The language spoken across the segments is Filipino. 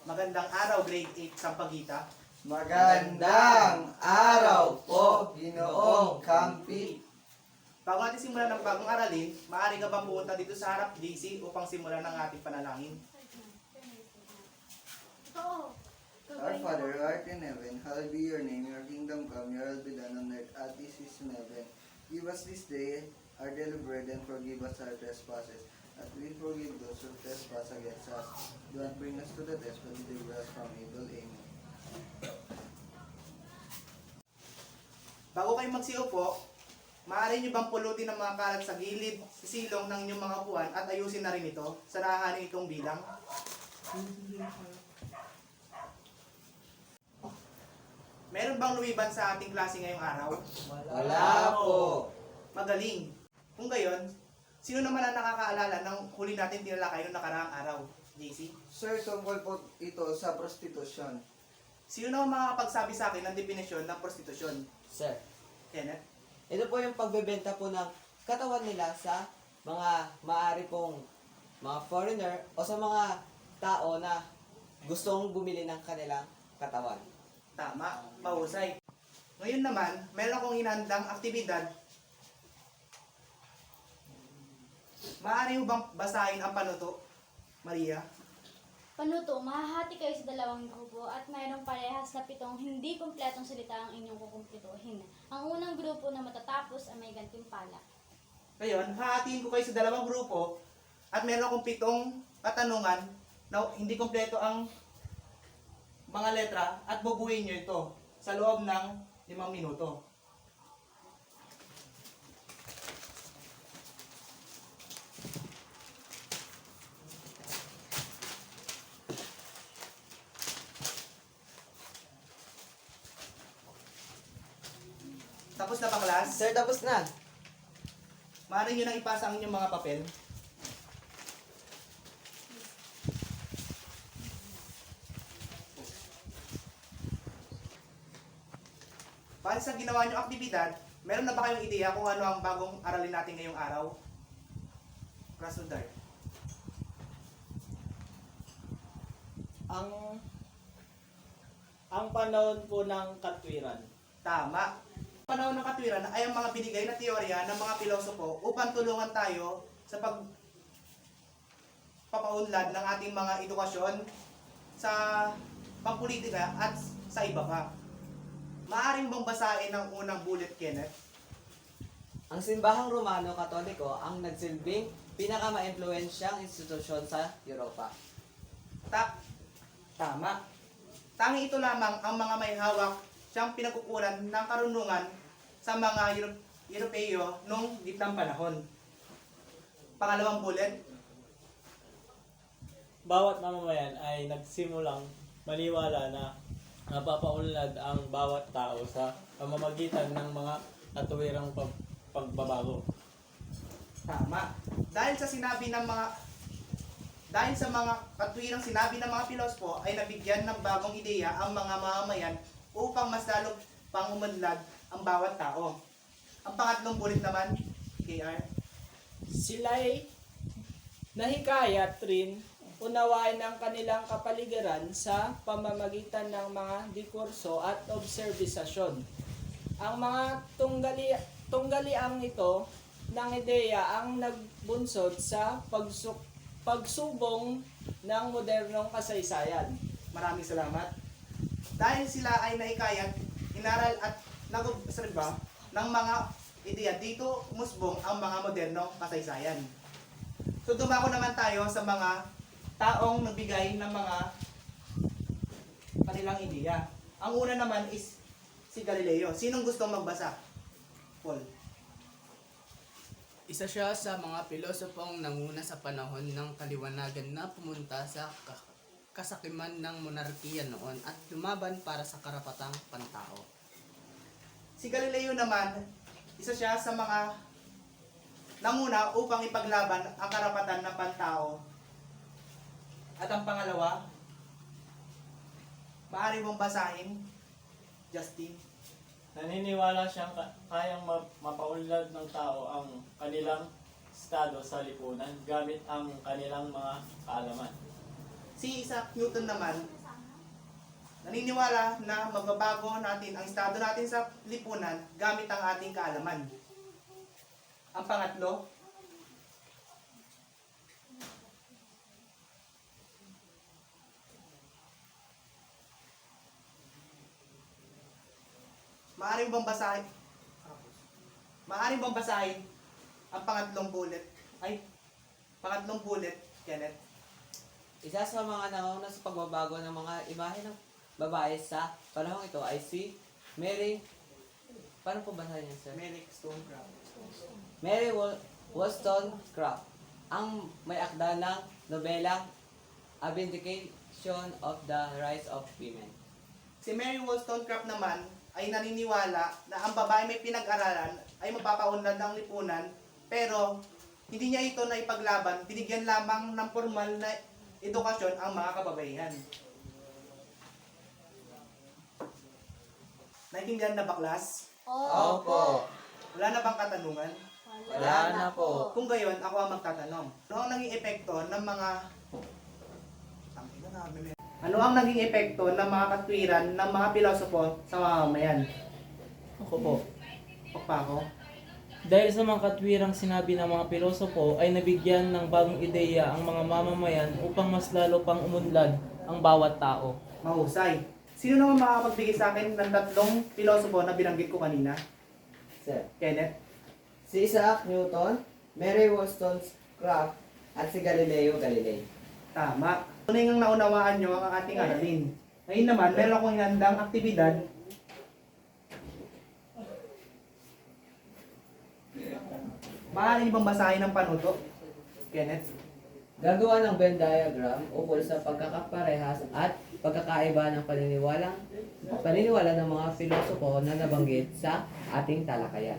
Magandang araw, grade 8 Sampaguita. Magandang araw po, Ginoong Campi. Bago natin simulan ng bagong aralin, maaari ka bang pumunta dito sa harap JC upang simulan ng ating panalangin? Our Father who art in heaven, hallowed be your name. Your kingdom come, your will be done on earth as it is in heaven. Give us this day our daily bread and forgive us our trespasses, as we forgive those who trespass against us. Do not bring us to the test, but deliver us from evil. Amen. Bago kayo magsiupo, maaari nyo bang pulutin ang mga kalat sa gilid, sa silong ng inyong mga upuan at ayusin na rin ito sa nahahanin itong bilang? Meron bang lumiban sa ating klase ngayong araw? Wala po. Magaling. Kung gayon, sino naman ang nakakaalala ng huli natin tinalakay noong nakaraang araw? JC? Sir, tungkol po ito sa prostitusyon. Sino naman makakapagsabi sa akin ng definisyon ng prostitusyon? Sir, Kenneth? ito po yung pagbebenta po ng katawan nila sa mga maaari pong mga foreigner o sa mga tao na gustong bumili ng kanilang katawan. Tama, mahusay. Ngayon naman, meron akong hinandang aktibidad. Maaari mo bang basahin ang panuto, Maria? Panuto, mahahati kayo sa dalawang grupo at mayroong parehas na 7 hindi kumpletong salita ang inyong kukumpletuhin. Ang unang grupo na matatapos ay may gantimpala. Ngayon, hahatiin ko kayo sa dalawang grupo at meron akong 7 katanungan na hindi kumpleto ang mga letra at bubuin nyo ito sa loob ng 5 minuto. Tapos na ba, class? Sir, tapos na. Maaari nyo nang ipasa ang inyong mga papel. Para sa ginawa nyo aktibidad, meron na ba kayong ideya kung ano ang bagong aralin natin ngayong araw? Krasnodar. Ang panahon po ng katwiran. Tama. Panahon ng katwiran ay ang mga binigay na teorya ng mga pilosopo upang tulungan tayo sa pagpapaunlad ng ating mga edukasyon sa pampolitika at sa iba pa. Maaaring bang basahin ang unang bullet, Kenneth? Ang simbahang Romano Katoliko ang nagsilbing pinakamaimpluwensyang institusyon sa Europa. Tama. Tanging ito lamang ang mga may hawak siyang pinagkukunan ng karunungan sa mga Europeo noong gitnang panahon. Pangalawang bullet, Bawat mamamayan ay nagsimulang maniwala na napapaunlad ang bawat tao sa pamamagitan ng mga katuwirang pagbabago. tama. Dahil sa mga katwirang sinabi ng mga pilosopo ay nabigyan ng bagong ideya ang mga mamamayan upang mas lalo pang umunlad ang bawat tao. Ang pangatlong bullet naman, KR. Sila'y nahikayat rin unawain ang kanilang kapaligiran sa pamamagitan ng mga dikurso at obserbisasyon. Ang mga tunggaliang ito ng ideya ang nagbunsod sa pagsubong ng modernong kasaysayan. Maraming salamat. Dahil sila ay naikayat, inaral at nag-obserba ng mga ideya, dito umusbong ang mga modernong kasaysayan. So dumako naman tayo sa mga taong nagbigay ng mga kanilang ideya. Ang una naman is si Galileo. Sinong gustong magbasa? Paul. Isa siya sa mga pilosopong nanguna sa panahon ng kaliwanagan na pumunta sa kasakiman ng monarkiya noon at lumaban para sa karapatang pantao. Si Galileo naman, isa siya sa mga nanguna upang ipaglaban ang karapatan ng pantao. At ang pangalawa, maaari mong basahin, Justin. Naniniwala siyang kayang mapaunlad ng tao ang kanilang estado sa lipunan gamit ang kanilang mga kaalaman. Si Isaac Newton naman, naniniwala na magbabago natin ang estado natin sa lipunan gamit ang ating kaalaman. Ang pangatlo, maaari bang basahin? Maaari bang basahin ang pangatlong bullet? Pangatlong bullet, Kenneth. Isa sa mga nanguna sa pagbabago ng mga imahe ng babae sa panahong ito ay si Mary. Paano po basahin niya, sir? Mary Stonecraft. Mary Wollstonecraft, ang may akda ng nobelang A Vindication of the Rights of Women. Si Mary Wollstonecraft naman ay naniniwala na ang babae may pinag-aralan ay mapapaunlad ng lipunan, pero hindi niya ito na ipaglaban, binigyan lamang ng formal na edukasyon ang mga kababaihan. Naintindihan na ba, klas? Opo. Wala na bang katanungan? Wala na po. Kung gayon, ako ang magtatanong. Ano ang naging epekto ng mga... Ano ang naging epekto ng mga katwiran ng mga pilosopo sa mamamayan? Ako po. Pa ako? Dahil sa mga katwirang sinabi ng mga pilosopo ay nabigyan ng bagong ideya ang mga mamamayan upang mas lalo pang umunlad ang bawat tao. Mahusay. Sino naman makakapagbigay sa akin ng tatlong pilosopo na binanggit ko kanina? Sir. Kenneth? Si Isaac Newton, Mary Wollstonecraft, at si Galileo Galilei. Tama. Tunay ngang naunawaan nyo ang ating aralin. Ngayon naman, meron akong hinandang aktibidad. Maaari niyo bang basahin ng panuto? Kenneth? Gagawa ng Venn diagram ukol sa pagkakaparehas at pagkakaiba ng paniniwala ng mga pilosopo na nabanggit sa ating talakayan.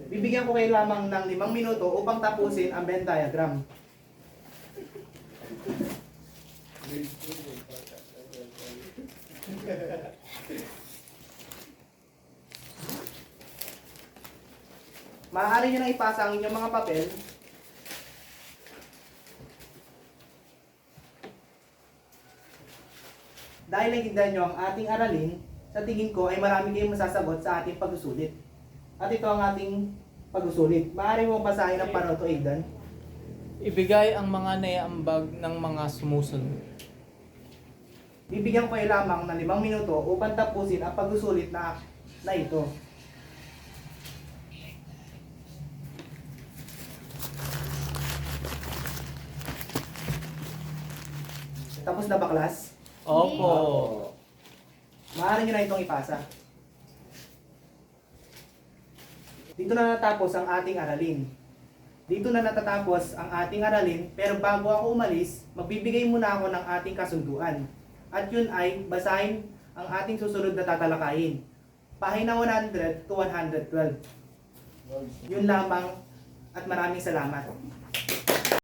Bibigyan ko kayo lamang ng 5 minuto upang tapusin ang Venn diagram. Maaari nyo nang ipasa ang inyong mga papel. Dahil naintindihan nyo ang ating aralin, sa tingin ko ay marami kayong masasagot sa ating pagsusulit. At ito ang ating pagsusulit. Maaari mo basahin ang panuto, Aidan. Ibigay ang mga naiambag ng mga sumusunod. Bibigyan ko kayo lamang ng 5 minuto upang tapusin ang pagsusulit na ito. Tapos na ba, class? Opo. Maaari nyo na itong ipasa. Dito na natapos ang ating aralin. Dito na natatapos ang ating aralin, pero bago ako umalis, magbibigay muna ako ng ating kasunduan. At yun ay basahin ang ating susunod na tatalakayin. Pahina 100 to 112. Yun lamang at maraming salamat.